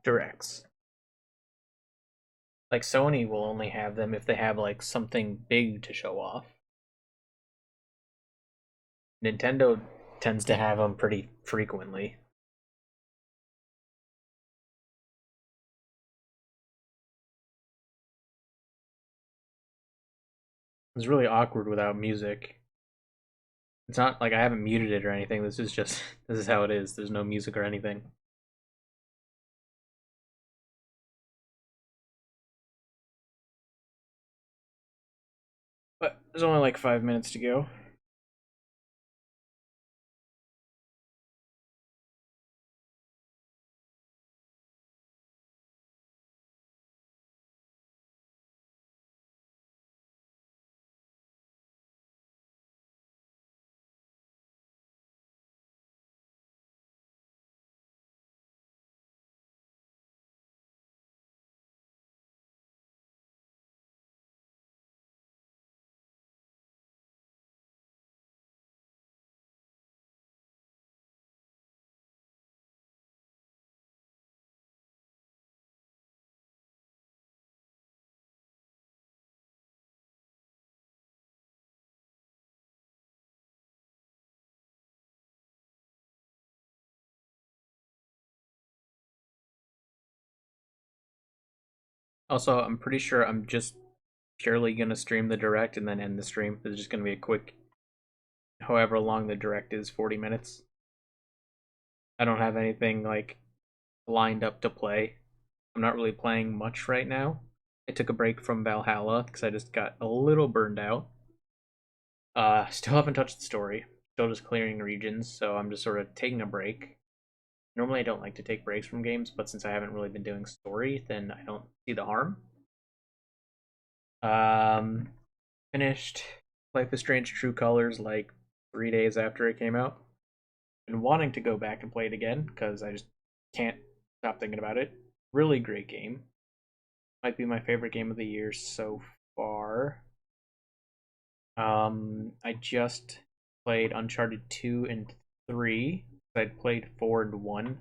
directs. Like Sony will only have them if they have like something big to show off. Nintendo tends to have them pretty frequently. It's really awkward without music. It's not like I haven't muted it or anything. This is just this is how it is. There's no music or anything. But there's only like 5 minutes to go. Also, I'm pretty sure I'm just purely gonna stream the direct and then end the stream. It's just gonna be a quick, however long the direct is, 40 minutes. I don't have anything like lined up to play. I'm not really playing much right now. I took a break from Valhalla because I just got a little burned out. Still haven't touched the story. Still just clearing regions, so I'm just sort of taking a break. Normally, I don't like to take breaks from games, but since I haven't really been doing story, then I don't see the harm. Um, Finished Life is Strange True Colors like 3 days after it came out. Been wanting to go back and play it again because I just can't stop thinking about it. Really great game. Might be my favorite game of the year so far. I just played Uncharted 2 and 3. I'd played 4 and 1, and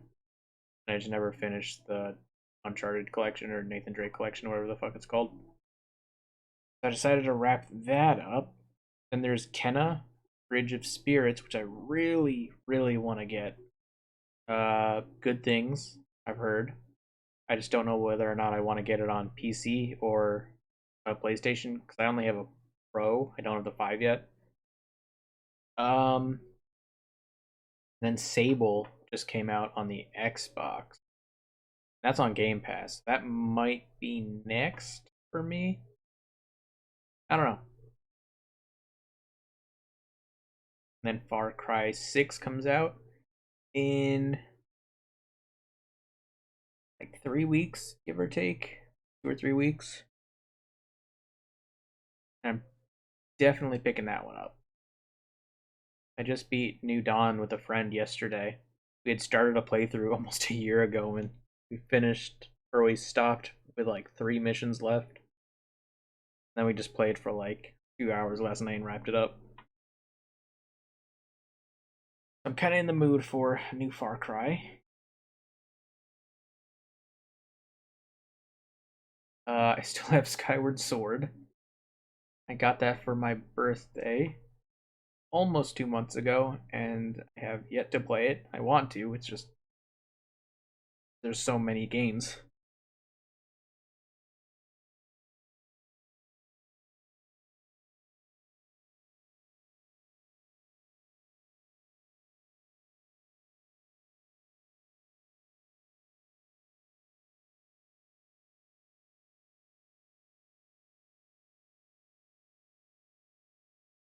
I just never finished the Uncharted collection or Nathan Drake collection, whatever the fuck it's called. So I decided to wrap that up. Then there's Kenna, Bridge of Spirits, which I really, really want to get. Good things, I've heard. I just don't know whether or not I want to get it on PC or a PlayStation, because I only have a Pro. I don't have the 5 yet. Um, then Sable just came out on the Xbox. That's on Game Pass. That might be next for me. I don't know. And then Far Cry 6 comes out in like 3 weeks, give or take, 2 or 3 weeks. I'm definitely picking that one up. I just beat New Dawn with a friend yesterday. We had started a playthrough almost a year ago, and we finished, or we stopped with like 3 missions left. Then we just played for like 2 hours last night and wrapped it up. I'm kind of in the mood for a new Far Cry. I still have Skyward Sword. I got that for my birthday almost 2 months ago, and I have yet to play it. I want to. It's just there's so many games.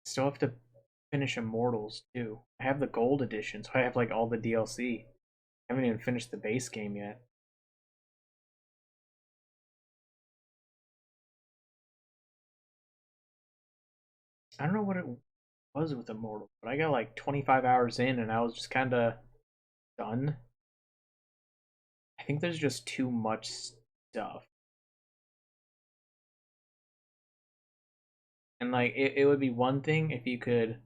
Still have to finish Immortals too. I have the gold edition, so I have like all the DLC. I haven't even finished the base game yet. I don't know what it was with Immortals, but I got like 25 hours in and I was just kind of done. I think there's just too much stuff. And like it would be one thing if you could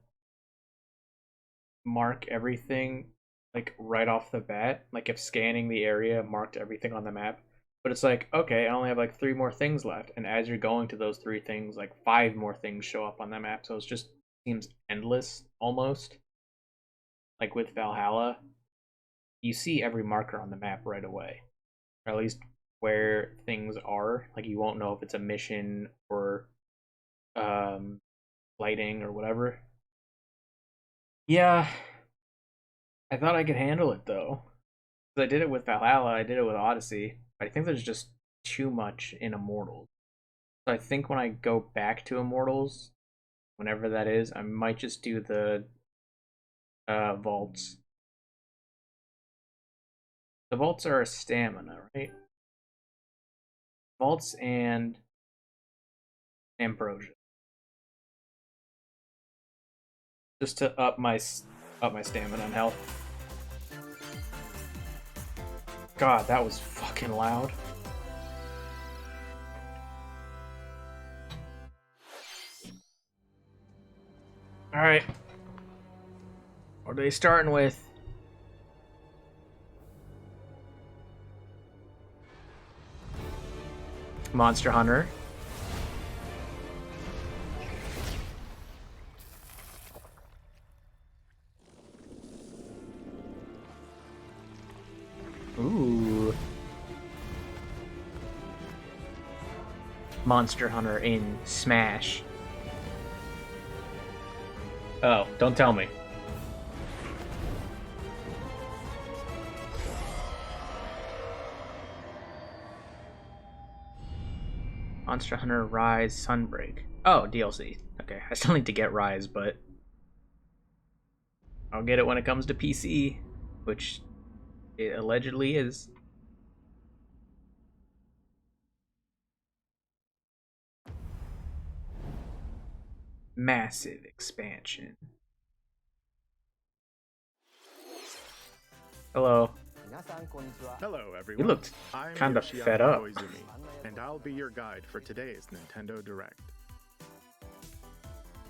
mark everything like right off the bat, like if scanning the area marked everything on the map. But it's like, okay, I only have like three more things left, and as you're going to those three things, like five more things show up on the map. So it just seems endless almost. Like with Valhalla, you see every marker on the map right away, or at least where things are. Like you won't know if it's a mission or um lighting or whatever. Yeah, I thought I could handle it though. I did it with Valhalla, I did it with Odyssey. I think there's just too much in Immortals. So I think when I go back to Immortals, whenever that is, I might just do the vaults. The vaults are a stamina, right? Vaults and ambrosia, just to up my stamina and health. God, that was fucking loud. All right, what are they starting with? Monster Hunter. Ooh. Monster Hunter in Smash. Oh, don't tell me. Monster Hunter Rise Sunbreak. Oh, DLC. Okay, I still need to get Rise, but I'll get it when it comes to PC, which it allegedly is. Massive expansion. Hello. Hello, everyone. You looked I'm kind of Yoshiaki fed up. Koizumi, and I'll be your guide for today's Nintendo Direct.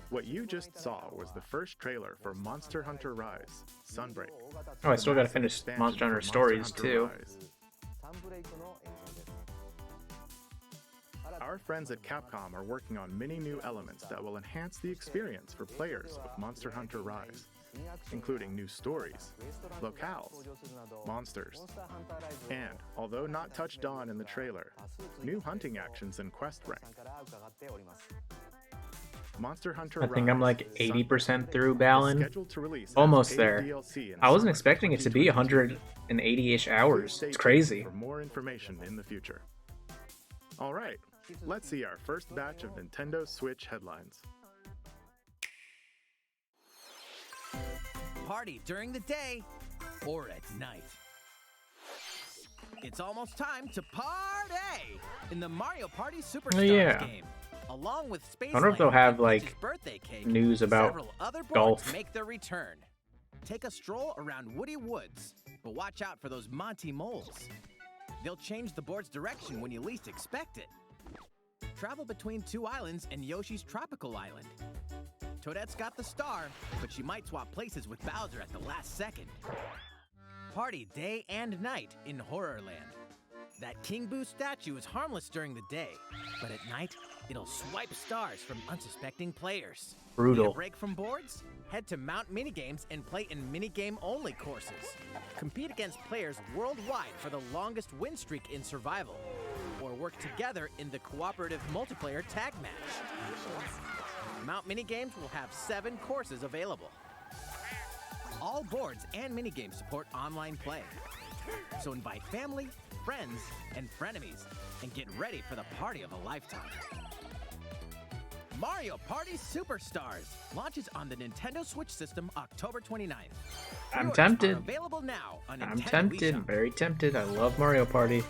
What you just saw was the first trailer for Monster Hunter Rise: Sunbreak. Oh, I still gotta Massive finish expansion Monster Hunter for Stories Monster too. Hunter Rise. Our friends at Capcom are working on many new elements that will enhance the experience for players of Monster Hunter Rise, including new stories, locales, monsters, and, although not touched on in the trailer, new hunting actions and quest rank. Monster Hunter I think I'm Rise: like 80% Sunbreak through is Balan. scheduled to release as Almost paid there. DLC in I wasn't summer expecting it to be 2022. 180-ish Please hours. stay It's tuned crazy. for more information in the future. All right, let's see our first batch of Nintendo Switch headlines. Party during the day or at night. It's almost time to party in the Mario Party Superstars yeah. game. Along with Space I wonder if they'll have, like, birthday cake, news about several other boards golf. make their return. Take a stroll around Woody Woods, but watch out for those Monty moles. They'll change the board's direction when you least expect it. Travel between two islands and Yoshi's tropical island. Toadette's got the star, but she might swap places with Bowser at the last second. Party day and night in Horrorland. That King Boo statue is harmless during the day, but at night, it'll swipe stars from unsuspecting players. Brutal. Need a break from boards? Head to Mount Minigames and play in minigame-only courses. Compete against players worldwide for the longest win streak in survival, or work together in the cooperative multiplayer tag match. Mount Minigames will have 7 courses available. All boards and minigames support online play. So invite family, friends, and frenemies, and get ready for the party of a lifetime. Mario Party Superstars launches on the Nintendo Switch system October 29th. I'm Pre-orders tempted. are available now on I'm Nintendo tempted. eShop. Very tempted. I love Mario Party.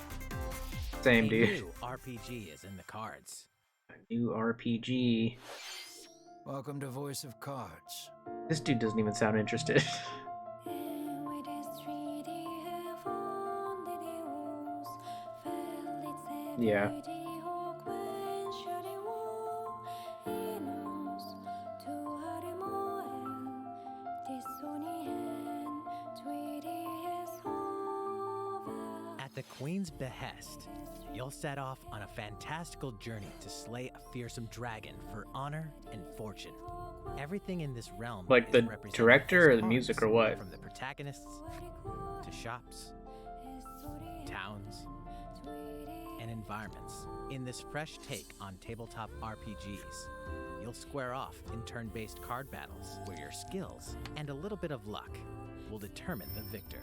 Same, A dude. new RPG is in the cards. New RPG. Welcome to Voice of Cards. This dude doesn't even sound interested. Yeah. Queen's behest, you'll set off on a fantastical journey to slay a fearsome dragon for honor and fortune. Everything in this realm Like is the represented director as or the music or cards, what? From the protagonists to shops, towns, and environments. In this fresh take on tabletop RPGs, you'll square off in turn-based card battles where your skills and a little bit of luck will determine the victor.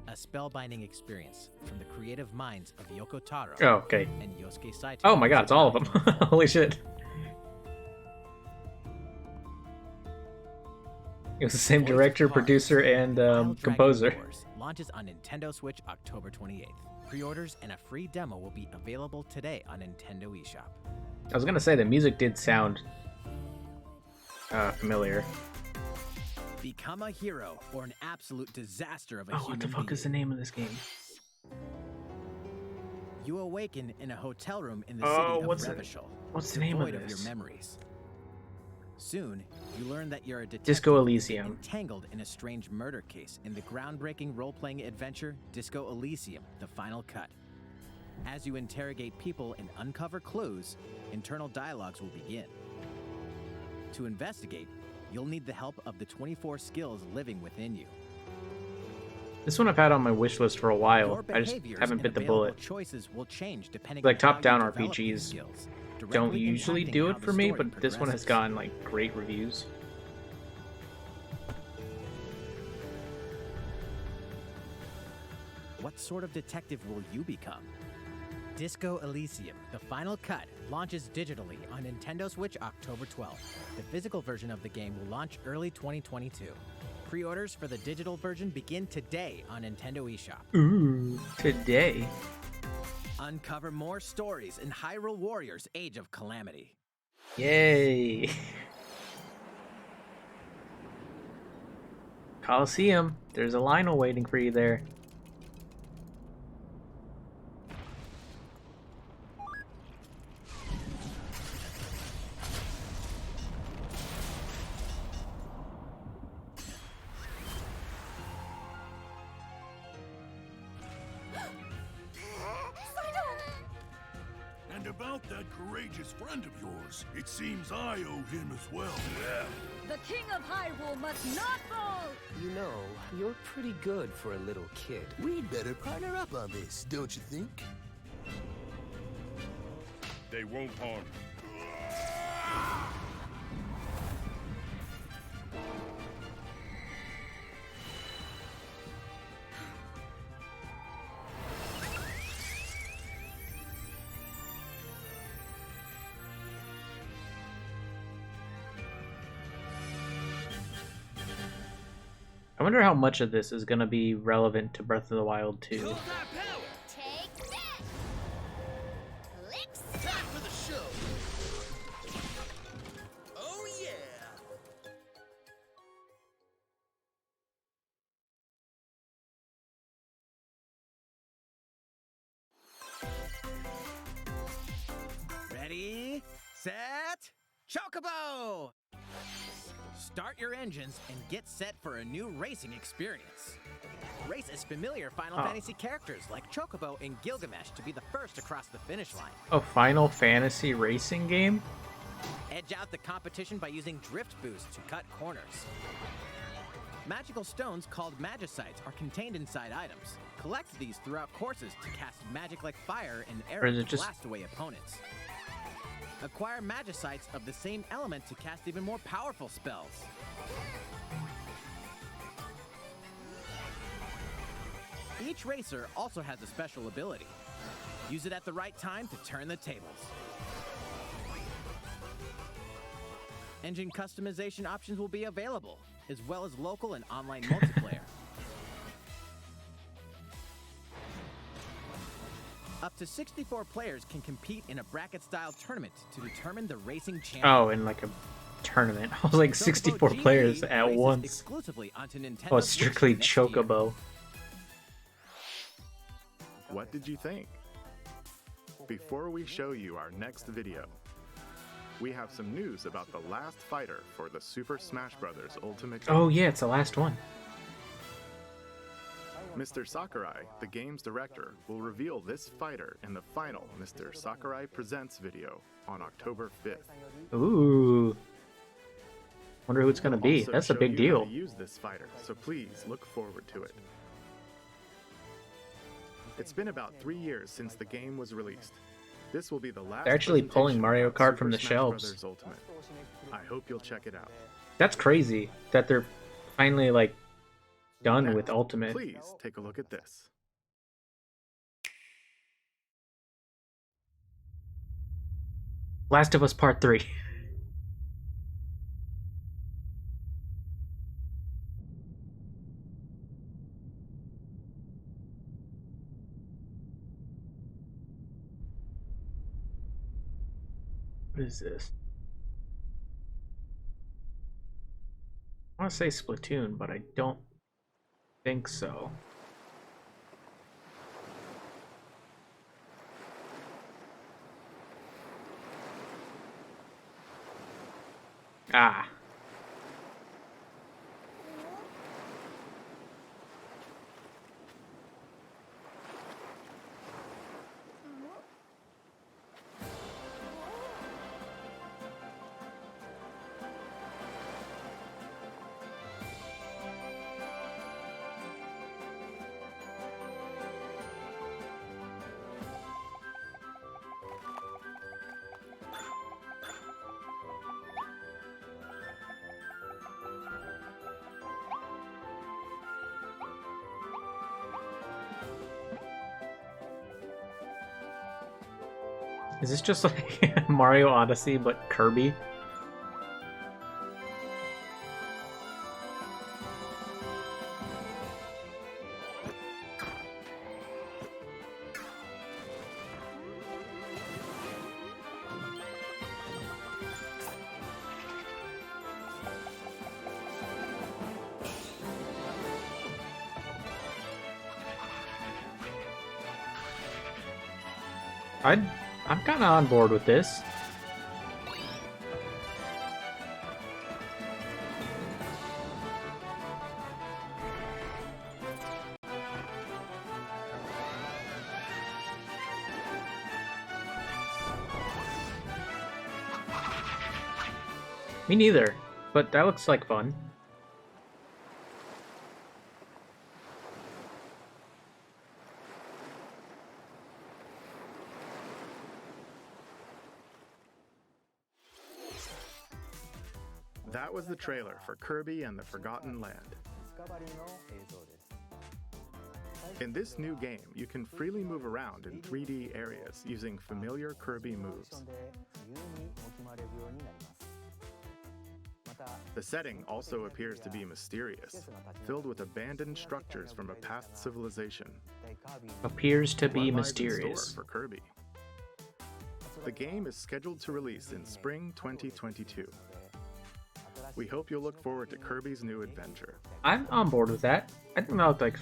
A spellbinding experience from the creative minds of Yoko Taro Oh, okay. and Yosuke Saito. Oh my god, it's all of them. Holy shit. It was the same Voice of director, Cards, producer, and Wild Dragon composer. Wars launches on Nintendo Switch October 28th. Pre-orders and a free demo will be available today on Nintendo eShop. I was gonna say the music did sound familiar. Become a hero or an absolute disaster of a Oh, human what the fuck being. is the name of this game? You awaken in a hotel room in the Oh, city of what's it- Revachol, what's the name of devoid this? your memories. Soon, you learn that you're a detective Disco Elysium. entangled in a strange murder case in the groundbreaking role-playing adventure Disco Elysium: The Final Cut. As you interrogate people and uncover clues, internal dialogues will begin. To investigate, you'll need the help of the 24 skills living within you. This one I've had on my wish list for a while. Your I just behaviors haven't and bit the available bullet. choices will change depending Like on how you top-down develop these RPGs skills, Don't directly usually impacting do how it the for me, story but this one has progresses. gotten like great reviews. What sort of detective will you become? Disco Elysium: The Final Cut launches digitally on Nintendo Switch October 12th. The physical version of the game will launch early 2022. Pre-orders for the digital version begin today on Nintendo eShop. Ooh, today. Uncover more stories in Hyrule Warriors: Age of Calamity. Yay! Coliseum, there's a Lionel waiting for you there. And about that courageous friend of yours, it seems I owe him as well. Yeah. The King of Hyrule must not fall! You know, you're pretty good for a little kid. We'd better partner up on this, don't you think? They won't harm you. I wonder how much of this is going to be relevant to Breath of the Wild 2. Take that! Licks! Time for the show! Oh yeah! Ready, set, Chocobo! Start your engines and get set for a new racing experience. Race as familiar Final Oh. Fantasy characters like Chocobo and Gilgamesh to be the first across the finish line. A Final Fantasy racing game? Edge out the competition by using Drift Boost to cut corners. Magical stones called Magicites are contained inside items. Collect these throughout courses to cast magic like fire and Or is arrows it to just- blast away opponents. Acquire Magicites of the same element to cast even more powerful spells. Each racer also has a special ability. Use it at the right time to turn the tables. Engine customization options will be available, as well as local and online multiplayer. Up to 64 players can compete in a bracket-style tournament to determine the racing champion. Oh, in like a tournament. I was like Chocobo 64 GP players at races once. exclusively onto Nintendo Oh, it's Switch strictly next year. Chocobo. What did you think? Before we show you our next video, we have some news about the last fighter for the Super Smash Bros. Ultimate Game. Oh yeah, it's the last one. Mr. Sakurai, the game's director, will reveal this fighter in the final Mr. Sakurai Presents video on October 5th. Ooh. Wonder who it's gonna be. Also That's a show big you how deal. to use this fighter, so please look forward to it. It's been about 3 years since the game was released. This will be the last. They're actually pulling presentation Mario of Kart Super from the Smash shelves. Bros. Ultimate. I hope you'll check it out. That's crazy that they're finally like done Next, with Ultimate. Please take a look at this. Last of Us Part 3. What is this? I want to say Splatoon, but I don't think so. Ah. Is this just like Mario Odyssey but Kirby? I'm kind of on board with this. Me neither, but that looks like fun. That was the trailer for Kirby and the Forgotten Land. In this new game, you can freely move around in 3D areas using familiar Kirby moves. The setting also appears to be mysterious, filled with abandoned structures from a past civilization. Appears to be What lies in store mysterious. for Kirby? The game is scheduled to release in spring 2022. We hope you'll look forward to Kirby's new adventure. I'm on board with that. I think that looked like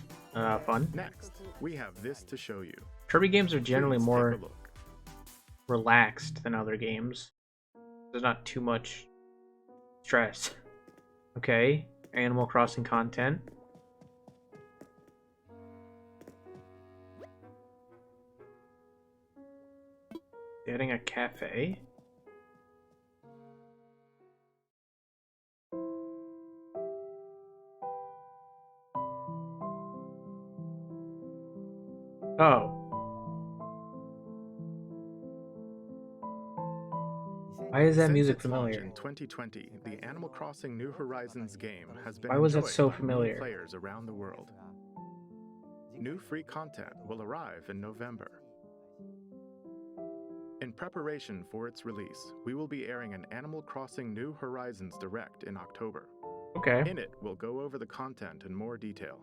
fun. Next, we have this to show you. Kirby games are generally Please take more a look. relaxed than other games. There's not too much stress. Okay, Animal Crossing content. Getting a cafe. Oh. Why is that Since music its launch familiar? in 2020, the Animal Crossing New Horizons game has been Why was that enjoyed so by many familiar? players around the world. New free content will arrive in November. In preparation for its release, we will be airing an Animal Crossing New Horizons Direct in October. Okay. In it, we'll go over the content in more detail.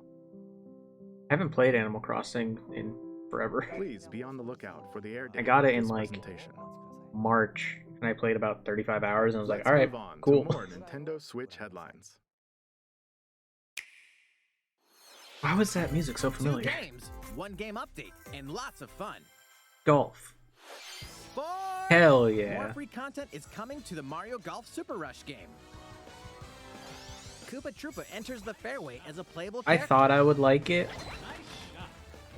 I haven't played Animal Crossing in forever. Please be on the lookout for the air date got of it in, this like, presentation. March, and I played about 35 hours, and I was like, Let's alright, move on cool. to more Nintendo Switch headlines. Why was that music so 2 familiar? games, 1 game update, and lots of fun. Golf. Sports! Hell More yeah. free content is coming to the Mario Golf Super Rush game. Koopa Troopa enters the fairway as a playable I character. thought I would like it.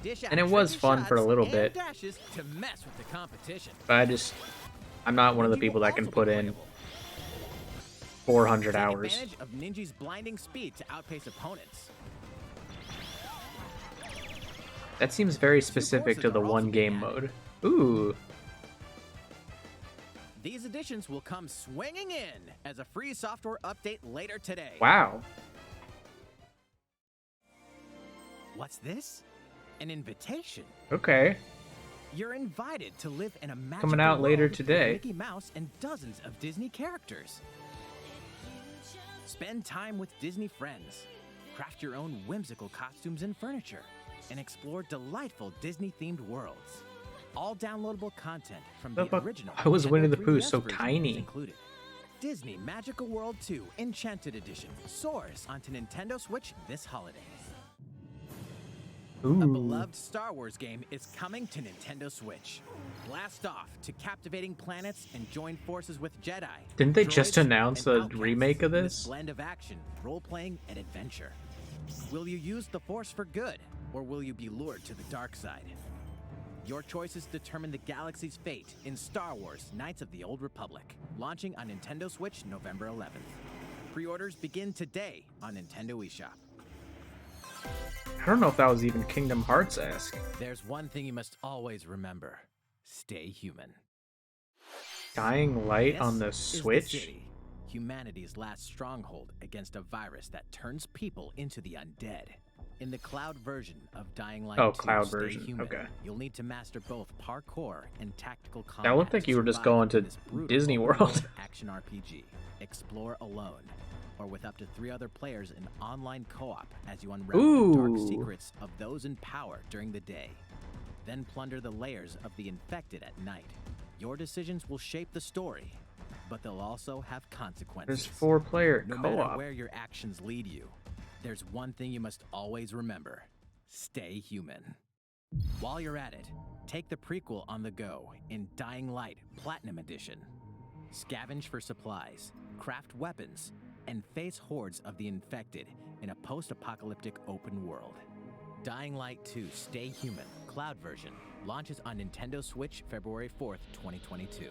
Dish out and it was tricky fun for a shots little and bit. dashes to mess with the competition. But I'm not one of the Ninja people will that can also be put in playable. 400 Take hours. advantage of Ninja's blinding speed to outpace opponents. That seems very specific to the one game mode. Ooh. These additions will come swinging in as a free software update later today. Wow. What's this? An invitation. Okay. You're invited to live in a magical Coming out later world with today. Mickey Mouse and dozens of Disney characters. Spend time with Disney friends. Craft your own whimsical costumes and furniture. And explore delightful Disney-themed worlds. All downloadable content from the What about- original. How was Nintendo Winnie the Pooh 3DS so version is tiny? included. Disney Magical World 2 Enchanted Edition soars onto Nintendo Switch this holiday. A Ooh. beloved Star Wars game is coming to Nintendo Switch. Blast off to captivating planets and join forces with Jedi. Didn't they just droids, announce and a outcasts remake of in this? blend of action, role-playing, and adventure. Will you use the Force for good, or will you be lured to the dark side? Your choices determine the galaxy's fate in Star Wars Knights of the Old Republic, launching on Nintendo Switch November 11th. Pre-orders begin today on Nintendo eShop. I don't know if that was even Kingdom Hearts-esque. There's one thing you must always remember. Stay human. Dying Light This on the is The Switch? City, humanity's last stronghold against a virus that turns people into the undead. In the cloud version of Dying Light Oh, 2, cloud Stay version, Human, okay. you'll need to master both parkour and tactical combat. That looked like to you were just survive going to in this brutal Disney open-world World. action RPG. Explore alone, or with up to 3 other players in online co-op as you unravel the dark Ooh. secrets of those in power during the day. Then plunder the layers of the infected at night. Your decisions will shape the story, but they'll also have consequences. There's 4-player No matter co-op. where your actions lead you, there's one thing you must always remember. Stay human. While you're at it, take the prequel on the go in Dying Light Platinum Edition. Scavenge for supplies, craft weapons, and face hordes of the infected in a post-apocalyptic open world. Dying Light 2 Stay Human Cloud version launches on Nintendo Switch February 4th, 2022.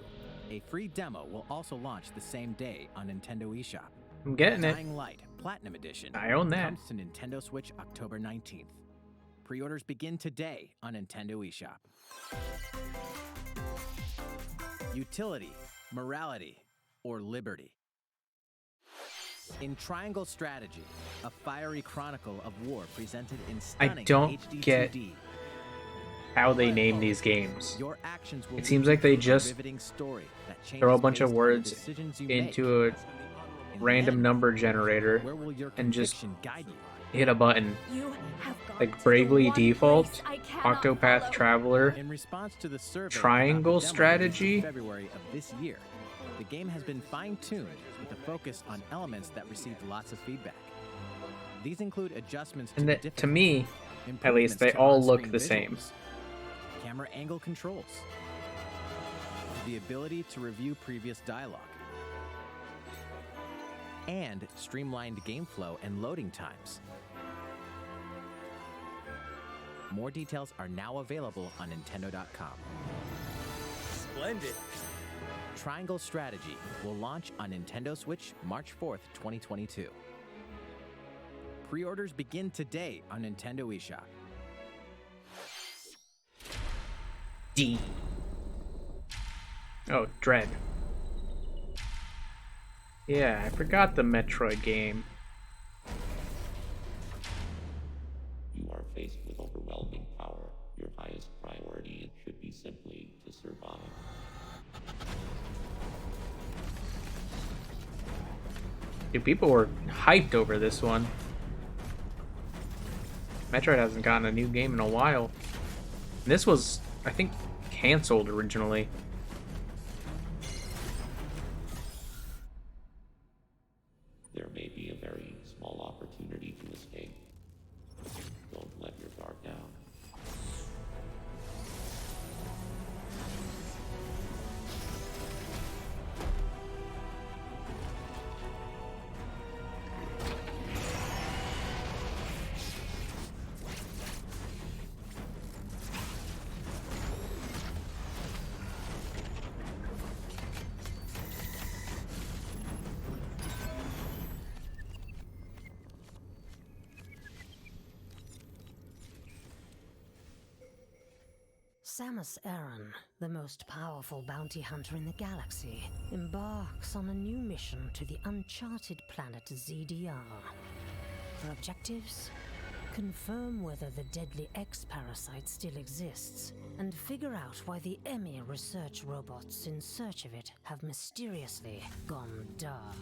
A free demo will also launch the same day on Nintendo eShop. I'm getting it. Dying Light Platinum Edition I own that. comes to Nintendo Switch October 19th. Pre-orders begin today on Nintendo eShop. Utility, morality, or liberty. In Triangle Strategy, a fiery chronicle of war presented in stunning don't HD get 2D. How they name these games. Your actions will It seems lead like they you to a just riveting story that throw a changes bunch of based on the words decisions you into make. a In the random end, number generator where will your and just conviction guide you? hit a button. You have gone Like to the Bravely one Default, place I cannot Octopath follow. Traveler, In response to the survey Triangle about the demo Strategy? released in February of this year, the game has been fine-tuned with a focus on elements that received lots of feedback. These include adjustments to and the to difficulty, me, at improvements least, they to all look on-screen the same. visuals, camera angle controls, the ability to review previous dialogue, and streamlined game flow and loading times. More details are now available on Nintendo.com. Splendid. Triangle Strategy will launch on Nintendo Switch March 4th, 2022. Pre-orders begin today on Nintendo eShop. D. Oh, Dread. Yeah, I forgot the Metroid game. You are faced with overwhelming power. Your highest priority should be simply to survive. Dude, people were hyped over this one. Metroid hasn't gotten a new game in a while. And this was, I think, canceled originally. There may be a very small opportunity to escape. Don't let your guard down. Samus Aran, the most powerful bounty hunter in the galaxy, embarks on a new mission to the uncharted planet ZDR. Her objectives? Confirm whether the deadly X-parasite still exists, and figure out why the Emir research robots in search of it have mysteriously gone dark.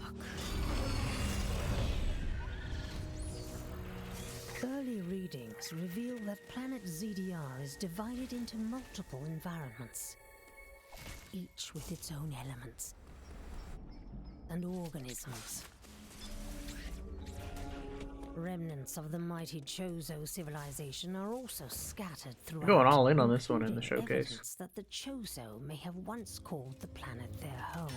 Early readings reveal that planet ZDR is divided into multiple environments, each with its own elements and organisms. Remnants of the mighty Chozo civilization are also scattered throughout. We're going all in on this one in the including showcase. evidence that the Chozo may have once called the planet their home.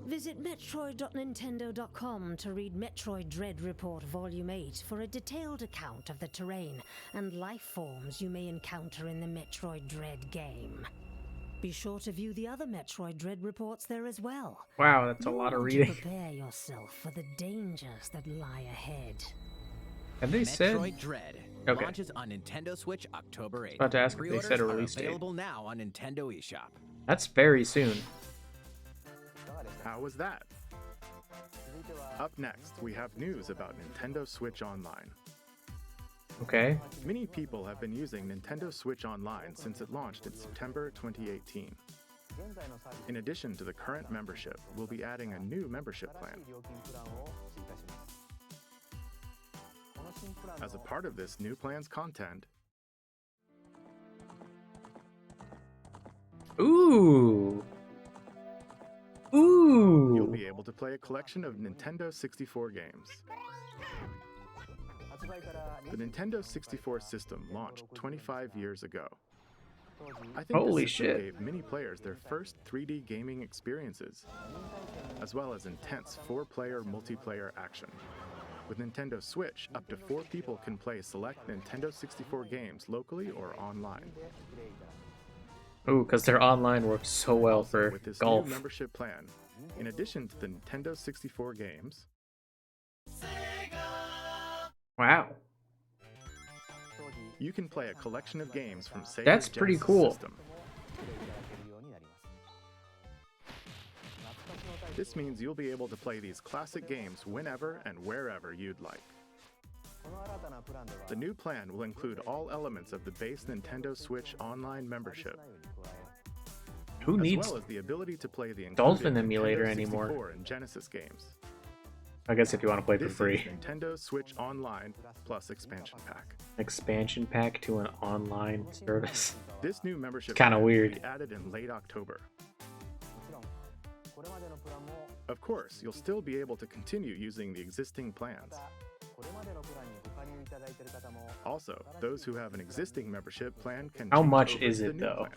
Visit Metroid.Nintendo.com to read Metroid Dread Report Volume 8 for a detailed account of the terrain and life forms you may encounter in the Metroid Dread game. Be sure to view the other Metroid Dread reports there as well. Wow, that's a You'll lot of want to reading. prepare yourself for the dangers that lie ahead. Have they said? Metroid Dread Okay. launches on Nintendo Switch October 8th. About to ask if they Pre-orders said a are release date. available now on Nintendo eShop. That's very soon. How was that? Up next, we have news about Nintendo Switch Online. Okay. Many people have been using Nintendo Switch Online since it launched in September 2018. In addition to the current membership, we'll be adding a new membership plan. As a part of this new plan's content, Ooh. Ooh. you'll be able to play a collection of Nintendo 64 games. The Nintendo 64 system launched 25 years ago. I think Holy the system shit. gave many players their first 3D gaming experiences, as well as intense 4-player multiplayer action. With Nintendo Switch, up to 4 people can play select Nintendo 64 games locally or online. Ooh, because their online works so well Also, for with this golf. new membership plan, in addition to the Nintendo 64 games, Wow. you can play a collection of games from Sega's That's pretty Genesis cool. system. This means you'll be able to play these classic games whenever and wherever you'd like. The new plan will include all elements of the base Nintendo Switch Online membership, Who as needs? well as the ability to play the Dolphin included Emulator Nintendo anymore? 64 and Genesis games. I guess if you want to play for This free. is Nintendo Switch Online plus expansion pack. Expansion pack to an online service. This new membership Kinda plan will weird. be added in late October. Of course, you'll still be able to continue using the existing plans. Also, those who have an existing membership plan can How change much over is to the it, new though? plan.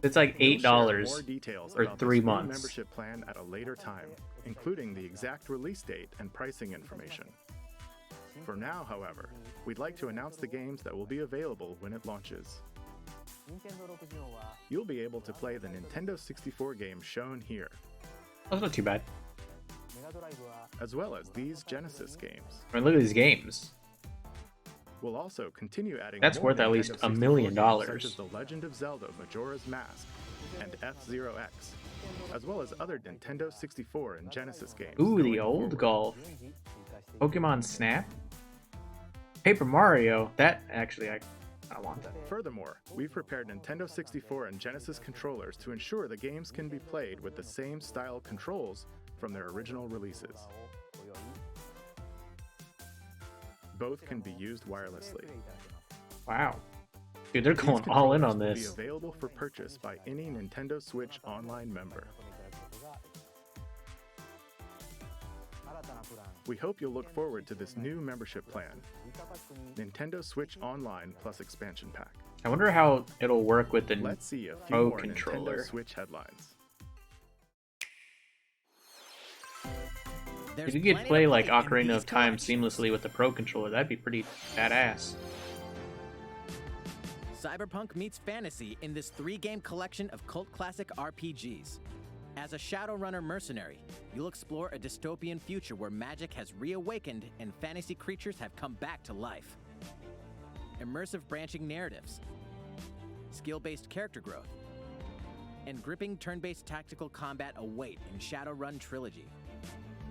It's like We'll share $8 more details for about 3 this new months. membership plan at a later time, including the exact release date and pricing information. For now, however, we'd like to announce the games that will be available when it launches. You'll be able to play the Nintendo 64 games shown here, That's not too bad. as well as these Genesis games. I mean, look at these games. We'll also continue adding That's more worth at Nintendo least $1 64 million. games, such as The Legend of Zelda Majora's Mask and F-Zero X, as well as other Nintendo 64 and Genesis games. Ooh, going the old forward. golf. Pokemon Snap? Paper Mario? That, actually, I want that. Furthermore, we've prepared Nintendo 64 and Genesis controllers to ensure the games can be played with the same style controls from their original releases. Both can be used wirelessly. Wow. Dude, they're These going all in controllers on will this. Be available for purchase by any Nintendo Switch Online member. We hope you'll look forward to this new membership plan, Nintendo Switch Online plus expansion pack. I wonder how it'll work with the Let's see a few Pro more controller. Nintendo Switch headlines. There's If you could plenty play to like in Ocarina these of Time collections. seamlessly with the Pro controller, that'd be pretty badass. Cyberpunk meets fantasy in this 3-game collection of cult classic RPGs. As a Shadowrunner mercenary, you'll explore a dystopian future where magic has reawakened and fantasy creatures have come back to life. Immersive branching narratives, skill-based character growth, and gripping turn-based tactical combat await in Shadowrun Trilogy,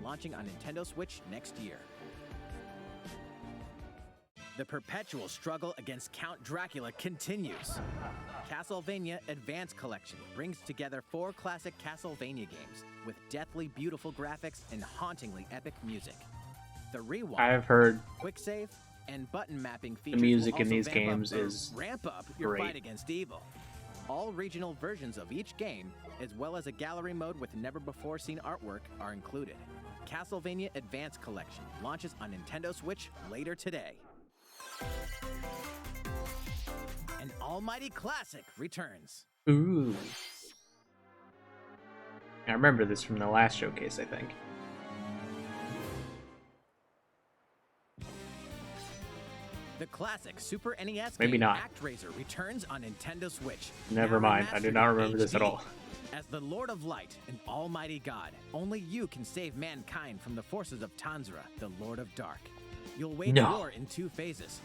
launching on Nintendo Switch next year. The perpetual struggle against Count Dracula continues. Castlevania Advance Collection brings together 4 classic Castlevania games with deathly beautiful graphics and hauntingly epic music. The Rewind, I've heard Quick Save, and button mapping the features music will in also these vamp up games or is ramp up your great. fight against evil. All regional versions of each game, as well as a gallery mode with never-before-seen artwork, are included. Castlevania Advance Collection launches on Nintendo Switch later today. An almighty classic returns. Ooh. I remember this from the last showcase, I think. The classic Super NES Maybe game not. ActRaiser returns on Nintendo Switch. Never Now mind. I do remastered not in remember this at HD. all. As the Lord of Light and Almighty God, only you can save mankind from the forces of Tanzra, the Lord of Dark. You'll wage No. war in 2 phases.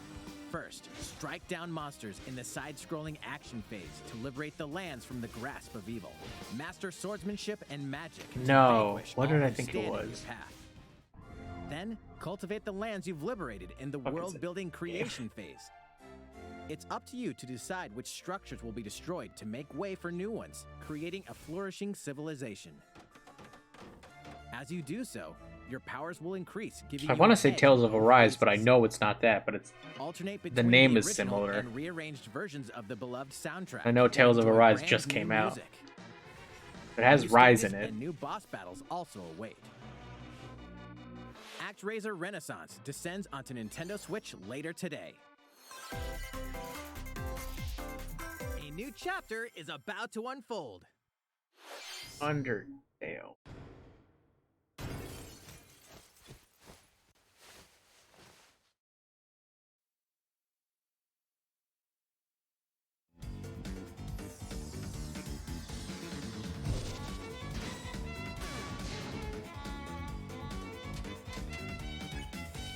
First, strike down monsters in the side-scrolling action phase to liberate the lands from the grasp of evil. Master swordsmanship and magic to No. vanquish What all did I who think it stand in your was? path. Then, cultivate the lands you've liberated in the Fucking world-building creation phase. It's up to you to decide which structures will be destroyed to make way for new ones, creating a flourishing civilization. As you do so, your powers will increase, giving I you want to an say edge Tales of in Arise, but I phases. know it's not that. But it's Alternate the between name is original similar. and rearranged versions of the beloved soundtrack. I know or Tales of enjoy Arise brand just new came out. music. It has New Rise stages in it. And new boss battles also await. ActRaiser Renaissance descends onto Nintendo Switch later today. A new chapter is about to unfold. Undertale.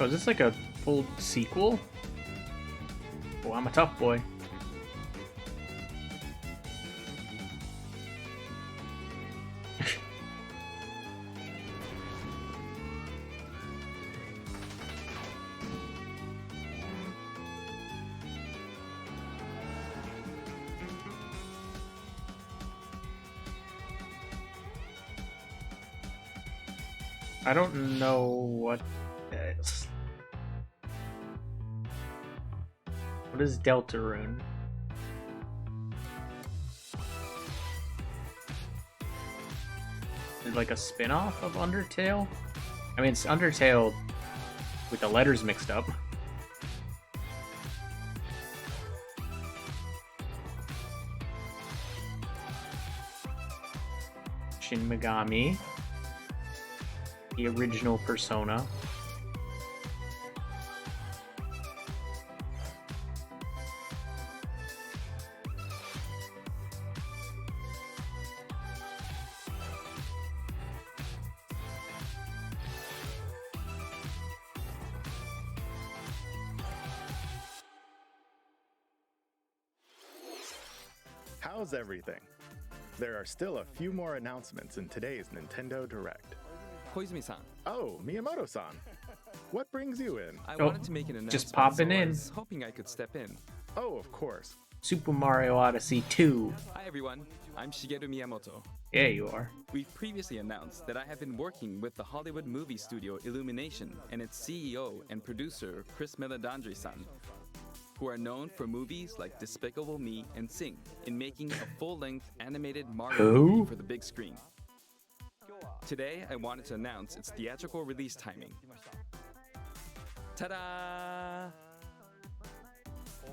Oh, is this like a full sequel? Oh, I'm a tough boy. I don't know what that is. What is Deltarune? Is it like a spin-off of Undertale? I mean, it's Undertale with the letters mixed up. Shin Megami. The original Persona. How's everything? There are still a few more announcements in today's Nintendo Direct. Koizumi-san, Oh, Miyamoto-san. What brings you in? I Oh, wanted to make an announcement. just popping so I in. was hoping I could step in. Oh, of course. Super Mario Odyssey 2. Hi everyone, I'm Shigeru Miyamoto. Yeah, you are. We've previously announced that I have been working with the Hollywood movie studio Illumination and its CEO and producer Chris Meledandri-san, who are known for movies like Despicable Me and Sing, in making a full-length animated Mario Who? movie for the big screen. Today, I wanted to announce its theatrical release timing. Ta-da!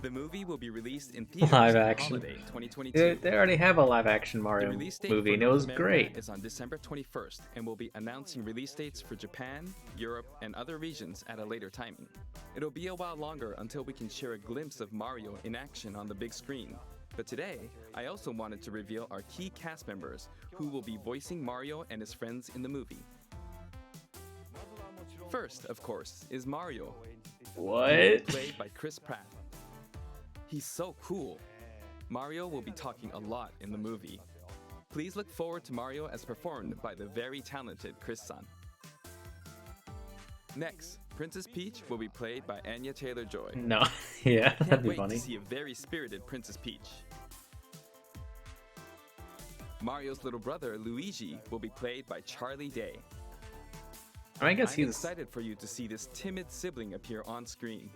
The movie will be released in theaters Live on action. holiday 2022. They already have a live action The Mario release date movie, for and it was North America great. is on December 21st, and we'll be announcing release dates for Japan, Europe, and other regions at a later timing. It'll be a while longer until we can share a glimpse of Mario in action on the big screen. But today, I also wanted to reveal our key cast members who will be voicing Mario and his friends in the movie. First, of course, is Mario, What? played by Chris Pratt. He's so cool. Mario will be talking a lot in the movie. Please look forward to Mario as performed by the very talented Chris Sun. Next, Princess Peach will be played by Anya Taylor-Joy. No, yeah, that'd Can't be wait funny. to see a very spirited Princess Peach. Mario's little brother, Luigi, will be played by Charlie Day. I guess I'm he's excited for you to see this timid sibling appear on screen.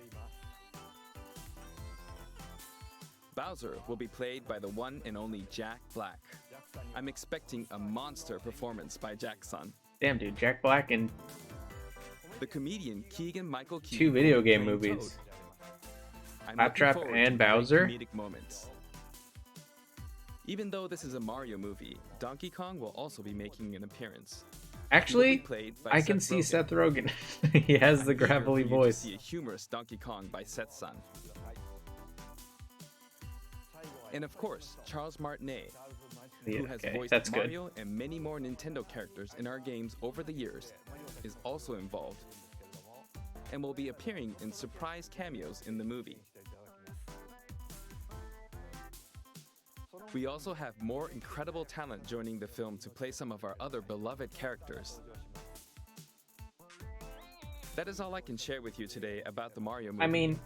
Bowser will be played by the one and only Jack Black. I'm expecting a monster performance by Jack's son. damn dude. Jack Black in The comedian Keegan-Michael Key 2 video will be game playing movies. Toad. I'm Claptrap looking forward and to great Bowser? comedic moments. Even though this is a Mario movie, Donkey Kong will also be making an appearance. Actually, He will be played by I can Seth see Rogen. Seth Rogen. He has the I'm eager for gravelly you to voice. see a humorous Donkey Kong by Seth's son. And of course, Charles Martinet, Yeah, who has okay, voiced that's good. Mario and many more Nintendo characters in our games over the years, is also involved and will be appearing in surprise cameos in the movie. We also have more incredible talent joining the film to play some of our other beloved characters. That is all I can share with you today about the Mario movie. I mean,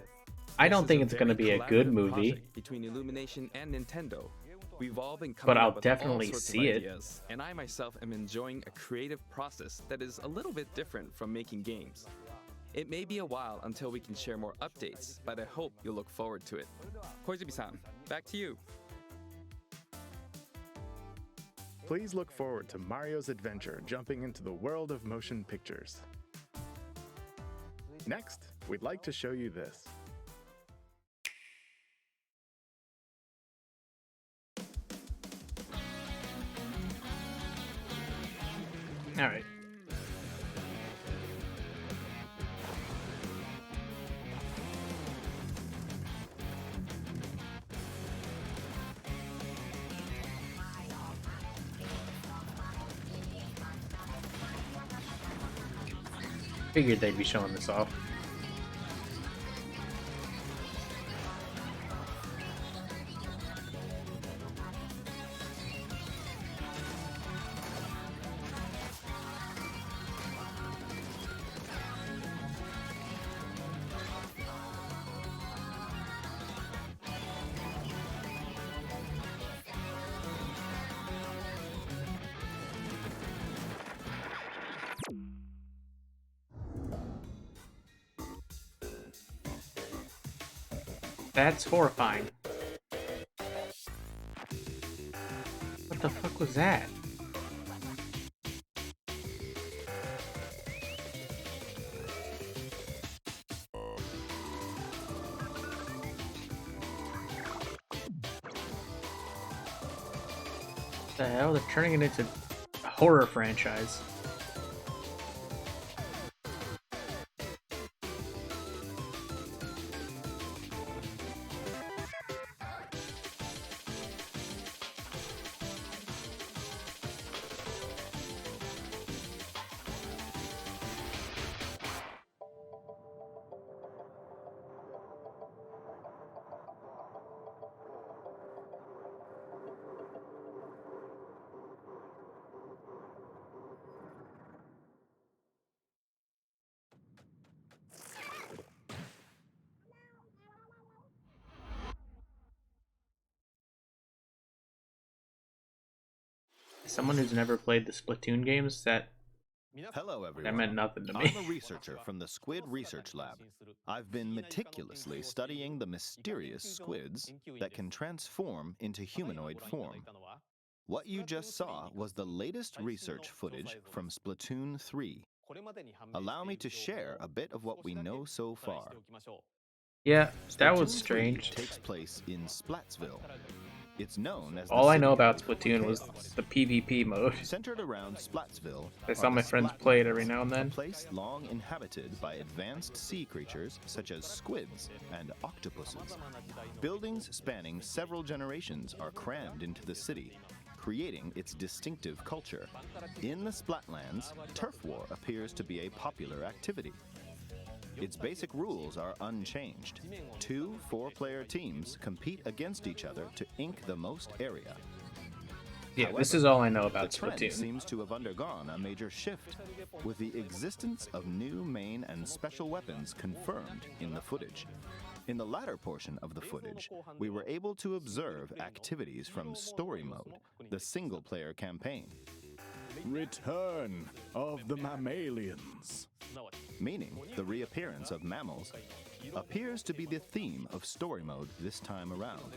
I don't This think is it's going to very be a good collaborative movie. project between Illumination and Nintendo. We've all been But coming I'll up with definitely all sorts see of it. ideas, and I myself am enjoying a creative process that is a little bit different from making games. It may be a while until we can share more updates, but I hope you'll look forward to it. Koizumi-san, back to you. Please look forward to Mario's adventure jumping into the world of motion pictures. Next, we'd like to show you this. All right. Figured they'd be showing this off. That's horrifying. What the fuck was that? What the hell? They're turning it into a horror franchise. Someone who's never played the Splatoon games, that Hello, everyone. that meant nothing to me. I'm a researcher from the Squid Research Lab. I've been meticulously studying the mysterious squids that can transform into humanoid form. What you just saw was the latest research footage from Splatoon 3. Allow me to share a bit of what we know so far. Yeah, that was Splatoon 3 strange. takes place in Splatsville. It's known as All the I know city about of Splatoon was chaos. the PvP mode. Centered around Splatsville, I saw are my the friends Splatlands, play it every now and a then. place long inhabited by advanced sea creatures such as squids and octopuses. Buildings spanning several generations are crammed into the city, creating its distinctive culture. In the Splatlands, turf war appears to be a popular activity. Its basic rules are unchanged. 2 4-player teams compete against each other to ink the most area. Yeah, However, this is all I know about the trend Splatoon. seems to have undergone a major shift, with the existence of new main and special weapons confirmed in the footage. In the latter portion of the footage, we were able to observe activities from Story Mode, the single-player campaign. Return of the mammalians. Meaning the reappearance of mammals appears to be the theme of Story Mode this time around.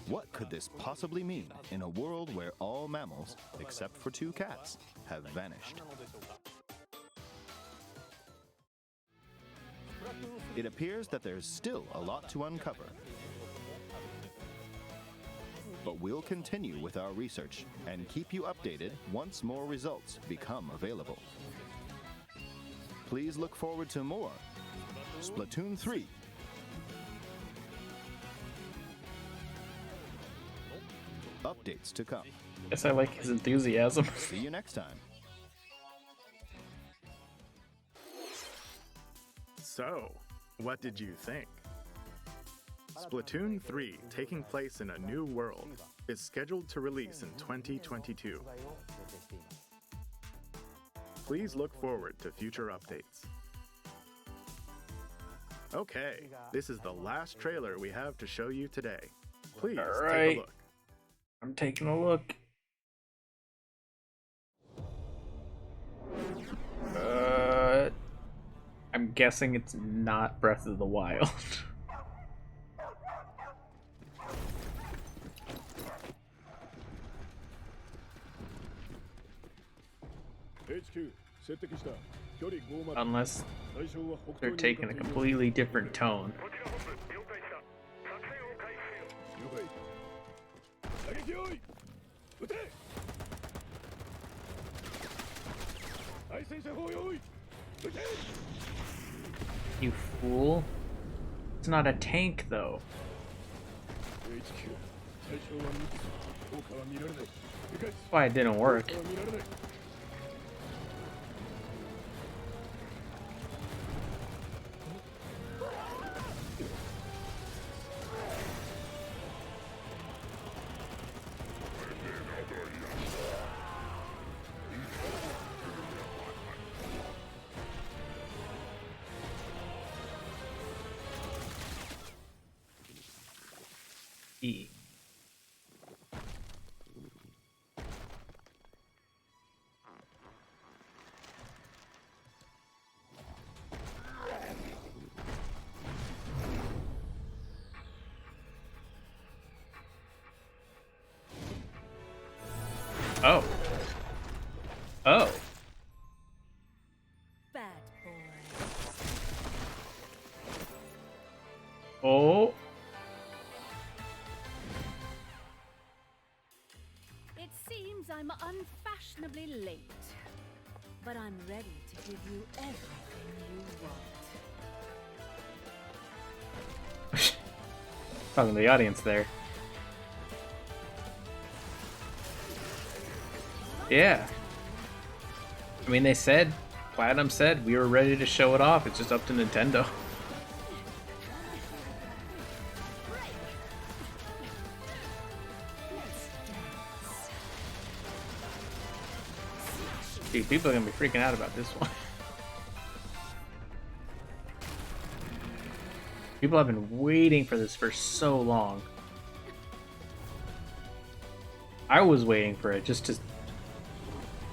What could this possibly mean in a world where all mammals, except for 2 cats, have vanished? It appears that there's still a lot to uncover. But we'll continue with our research and keep you updated once more results become available. Please look forward to more Splatoon 3. Updates to come. Guess I like his enthusiasm. See you next time. So, what did you think? Splatoon 3, taking place in a new world, is scheduled to release in 2022. Please look forward to future updates. Okay, this is the last trailer we have to show you today. Please take a look. I'm taking a look. I'm guessing it's not Breath of the Wild. Unless they're taking a completely different tone. You fool. It's not a tank, though. That's why it didn't work. E. Oh. Oh. Bad boy. Oh. It seems I'm unfashionably late, but I'm ready to give you everything you want. Talking to the audience there. Yeah. I mean, they said, Platinum said we were ready to show it off. It's just up to Nintendo. Dude, people are gonna be freaking out about this one. People have been waiting for this for so long. I was waiting for it just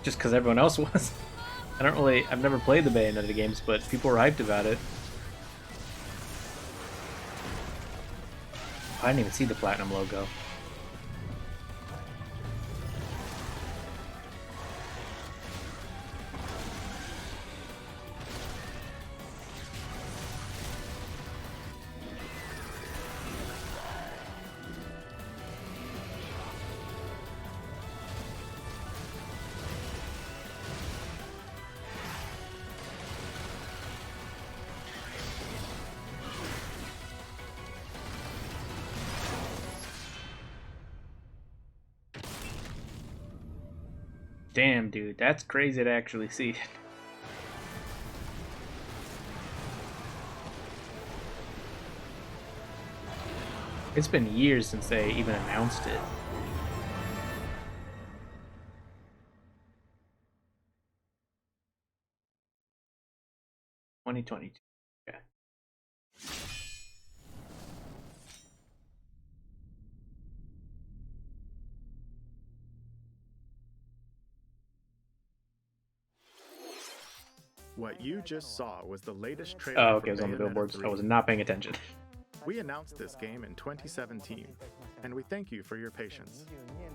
because everyone else was. I've never played the Bayonetta games, but people were hyped about it. I didn't even see the Platinum logo. Damn, dude, that's crazy to actually see it. It's been years since they even announced it. $2022. Okay. What you just saw was the latest trailer. Oh, okay, for it was on the Bayonetta billboards. 3. I was not paying attention. We announced this game in 2017, and we thank you for your patience.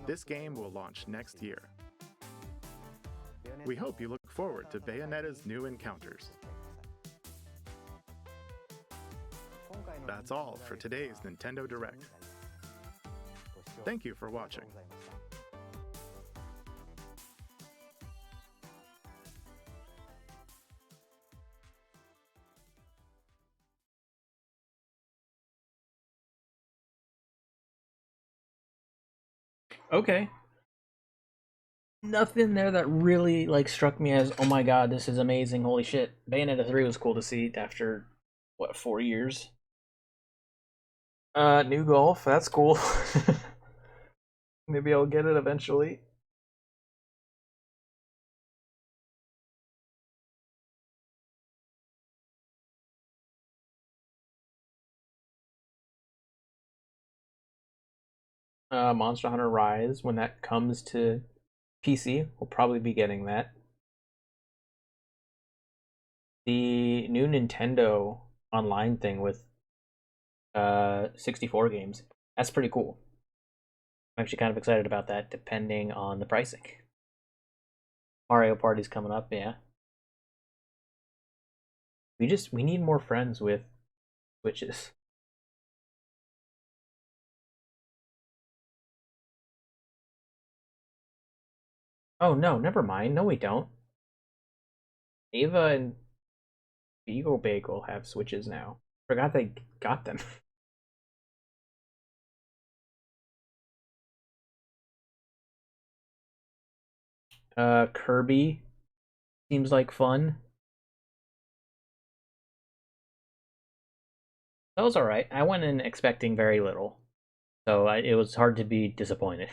This game will launch next year. We hope you look forward to Bayonetta's new encounters. That's all for today's Nintendo Direct. Thank you for watching. Okay. Nothing there that really like struck me as, oh my god, this is amazing, holy shit. Bayonetta 3 was cool to see after what, 4 years? New Golf, that's cool. Maybe I'll get it eventually. Monster Hunter Rise, when that comes to PC, we'll probably be getting that. The new Nintendo online thing with 64 games, that's pretty cool. I'm actually kind of excited about that, depending on the pricing. Mario Party's coming up, yeah. We need more friends with Switches. Oh no, never mind. No, we don't. Ava and Beagle Bagel have Switches now. Forgot they got them. Kirby seems like fun. That was alright. I went in expecting very little, so it was hard to be disappointed.